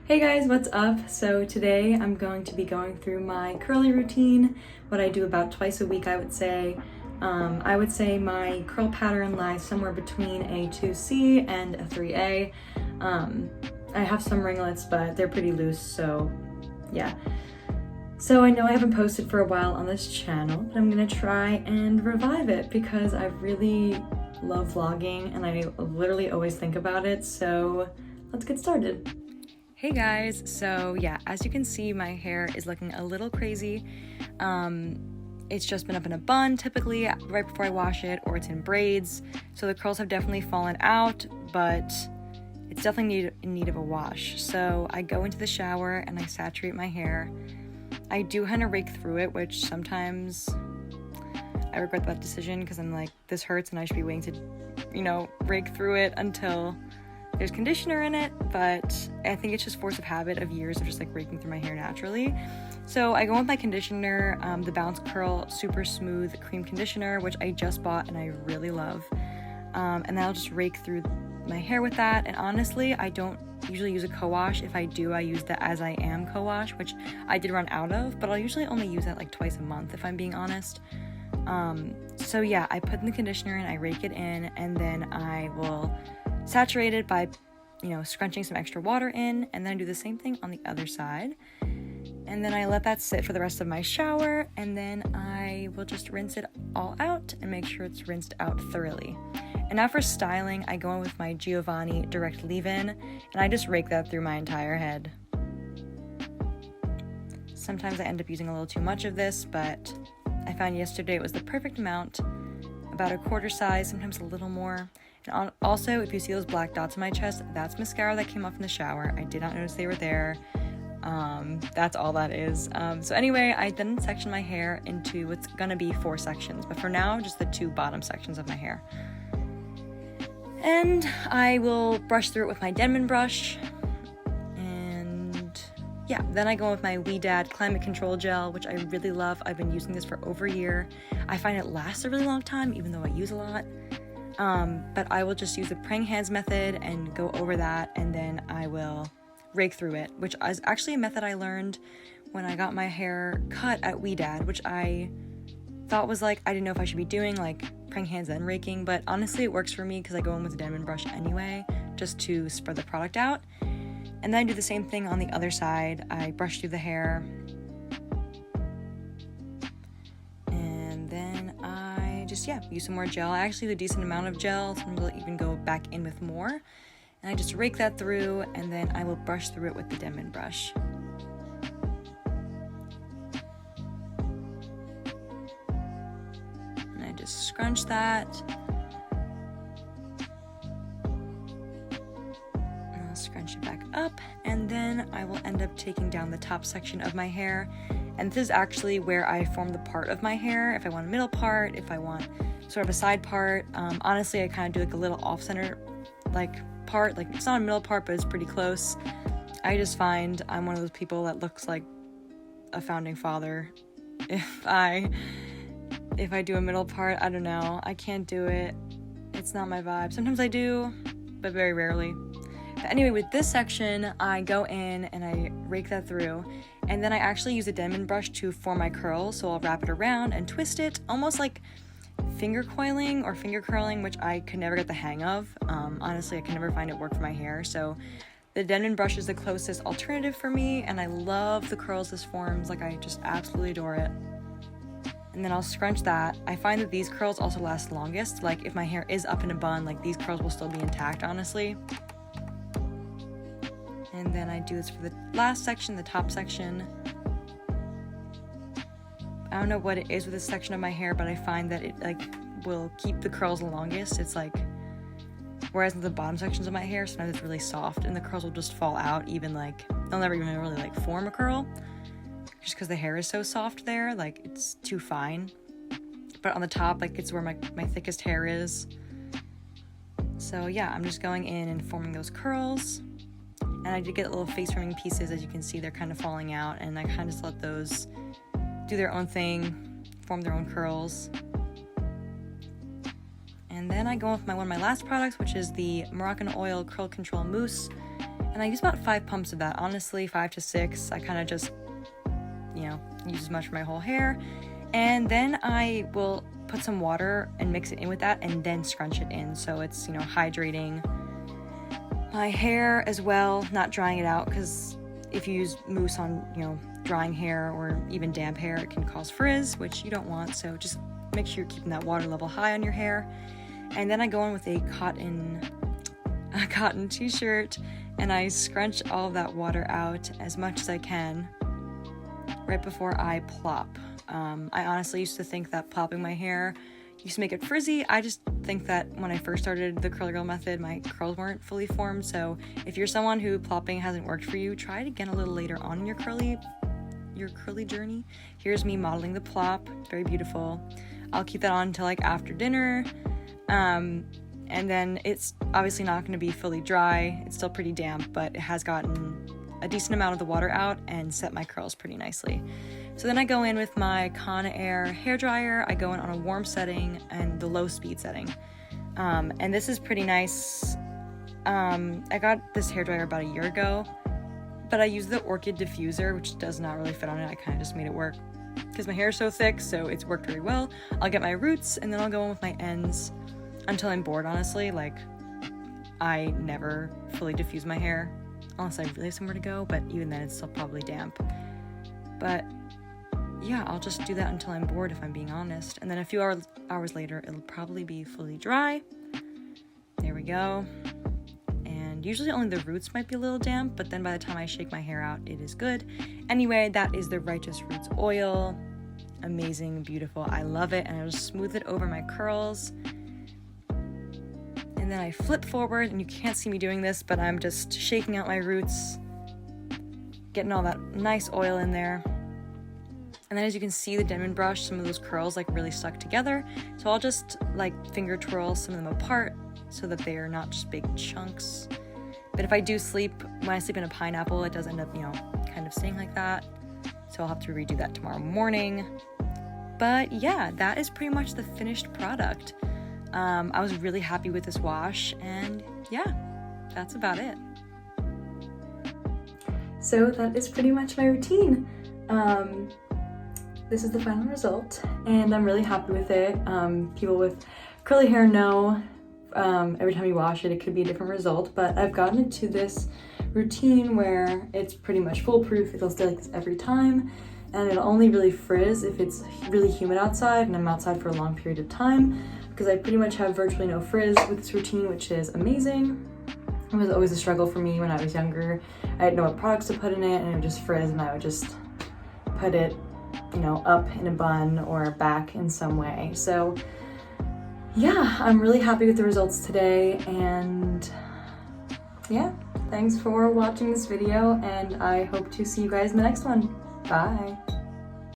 Hey guys, what's up? So today I'm going to be going through my curly routine, what I do about twice a week I would say. I would say my curl pattern lies somewhere between a 2C and a 3A. I have some ringlets, but they're pretty loose, so yeah. So I know I haven't posted for a while on this channel, but I'm gonna try and revive it because I really love vlogging and I literally always think about it, so let's get started. Hey guys, so yeah, as you can see, my hair is looking a little crazy. It's just been up in a bun typically right before I wash it, or it's in braids, so the curls have definitely fallen out, but it's definitely in need of a wash. So I go into the shower and I saturate my hair. I do kind of rake through it, which sometimes I regret that decision because I'm like, this hurts and I should be waiting to, rake through it until there's conditioner in it, but I think it's just force of habit of years of just like raking through my hair naturally. So I go with my conditioner, the Bouncecurl Super Smooth Cream Conditioner, which I just bought and I really love. And then I'll just rake through my hair with that. And honestly, I don't usually use a co-wash. If I do, I use the As I Am co-wash, which I did run out of, but I'll usually only use that like twice a month if I'm being honest. So yeah, I put in the conditioner and I rake it in, and then I will saturate it by, scrunching some extra water in, and then I do the same thing on the other side. And then I let that sit for the rest of my shower, and then I will just rinse it all out and make sure it's rinsed out thoroughly. And now for styling, I go in with my Giovanni Direct Leave-In, and I just rake that through my entire head. Sometimes I end up using a little too much of this, but I found yesterday it was the perfect amount, about a quarter size, sometimes a little more. And also, if you see those black dots on my chest, that's mascara that came off in the shower. I did not notice they were there. That's all that is. So anyway, I then section my hair into what's gonna be 4 sections, but for now, just the 2 bottom sections of my hair. And I will brush through it with my Denman brush. And yeah, then I go with my Dad Climate Control Gel, which I really love. I've been using this for over a year. I find it lasts a really long time, even though I use a lot. But I will just use the praying hands method and go over that, and then I will rake through it, which is actually a method I learned when I got my hair cut at Dad, which I thought was like, I didn't know if I should be doing like praying hands then raking, but honestly it works for me because I go in with a Denman brush anyway, just to spread the product out. And then I do the same thing on the other side. I brush through the hair, and then I just, use some more gel. I actually use a decent amount of gel. Sometimes I'll even go back in with more. And I just rake that through, and then I will brush through it with the Denman brush. And I just scrunch that. And I'll scrunch it back up, and then I will end up taking down the top section of my hair. And this is actually where I form the part of my hair. If I want a middle part, if I want sort of a side part. Honestly, I kind of do like a little off-center part. Like, it's not a middle part, but it's pretty close. I just find I'm one of those people that looks like a founding father. If I do a middle part, I don't know. I can't do it. It's not my vibe. Sometimes I do, but very rarely. But anyway, with this section, I go in and I rake that through, and then I actually use a Denman brush to form my curls. So I'll wrap it around and twist it, almost like finger coiling or finger curling, which I could never get the hang of. Honestly, I can never find it work for my hair. So the Denman brush is the closest alternative for me, and I love the curls this forms. Like, I just absolutely adore it. And then I'll scrunch that. I find that these curls also last longest. Like, if my hair is up in a bun, like, these curls will still be intact, honestly. And then I do this for the last section, the top section. I don't know what it is with this section of my hair, but I find that it will keep the curls the longest. It's like, whereas with the bottom sections of my hair, sometimes it's really soft and the curls will just fall out, even they'll never even really form a curl, just because the hair is so soft there, it's too fine. But on the top, it's where my thickest hair is. So yeah, I'm just going in and forming those curls. And I did get little face forming pieces, as you can see, they're kind of falling out, and I kind of just let those do their own thing, form their own curls. And then I go with one of my last products, which is the Moroccan Oil Curl Control Mousse. And I use about 5 pumps of that, honestly, 5 to 6. I kind of just, you know, use as much for my whole hair. And then I will put some water and mix it in with that and then scrunch it in. So it's, you know, hydrating my hair as well, not drying it out, because if you use mousse on, you know, drying hair or even damp hair, it can cause frizz, which you don't want. So just make sure you're keeping that water level high on your hair. And then I go in with a cotton t-shirt and I scrunch all of that water out as much as I can right before I plop. I honestly used to think that plopping my hair used to make it frizzy. I just think that when I first started the curly girl method, my curls weren't fully formed. So if you're someone who plopping hasn't worked for you, try it again a little later on in your curly journey. Here's me modeling the plop, very beautiful. I'll keep that on until like after dinner. And then it's obviously not going to be fully dry. It's still pretty damp, but it has gotten a decent amount of the water out and set my curls pretty nicely. So then I go in with my Conair hairdryer. I go in on a warm setting and the low speed setting. And this is pretty nice. I got this hairdryer about a year ago, but I use the Orchid diffuser, which does not really fit on it. I kind of just made it work because my hair is so thick, so it's worked very well. I'll get my roots and then I'll go in with my ends until I'm bored, honestly. Like, I never fully diffuse my hair unless I really have somewhere to go, but even then it's still probably damp. But yeah, I'll just do that until I'm bored, if I'm being honest. And then a few hours later, it'll probably be fully dry. There we go. And usually only the roots might be a little damp, but then by the time I shake my hair out, it is good. Anyway, that is the Righteous Roots oil. Amazing, beautiful. I love it. And I just smooth it over my curls. And then I flip forward, and you can't see me doing this, but I'm just shaking out my roots, getting all that nice oil in there. And then as you can see, the Denman brush, some of those curls like really stuck together. So I'll just like finger twirl some of them apart so that they are not just big chunks. But if I do when I sleep in a pineapple, it does end up, you know, kind of staying like that. So I'll have to redo that tomorrow morning. But yeah, that is pretty much the finished product. I was really happy with this wash, and yeah, that's about it. So that is pretty much my routine. This is the final result, and I'm really happy with it. People with curly hair know every time you wash it, it could be a different result, but I've gotten into this routine where it's pretty much foolproof. It'll stay like this every time, and it'll only really frizz if it's really humid outside and I'm outside for a long period of time, because I pretty much have virtually no frizz with this routine, which is amazing. It was always a struggle for me when I was younger. I didn't know what products to put in it, and it would just frizz, and I would just put it, you know, up in a bun or back in some way. So yeah, I'm really happy with the results today, and yeah, thanks for watching this video, and I hope to see you guys in the next one. Bye.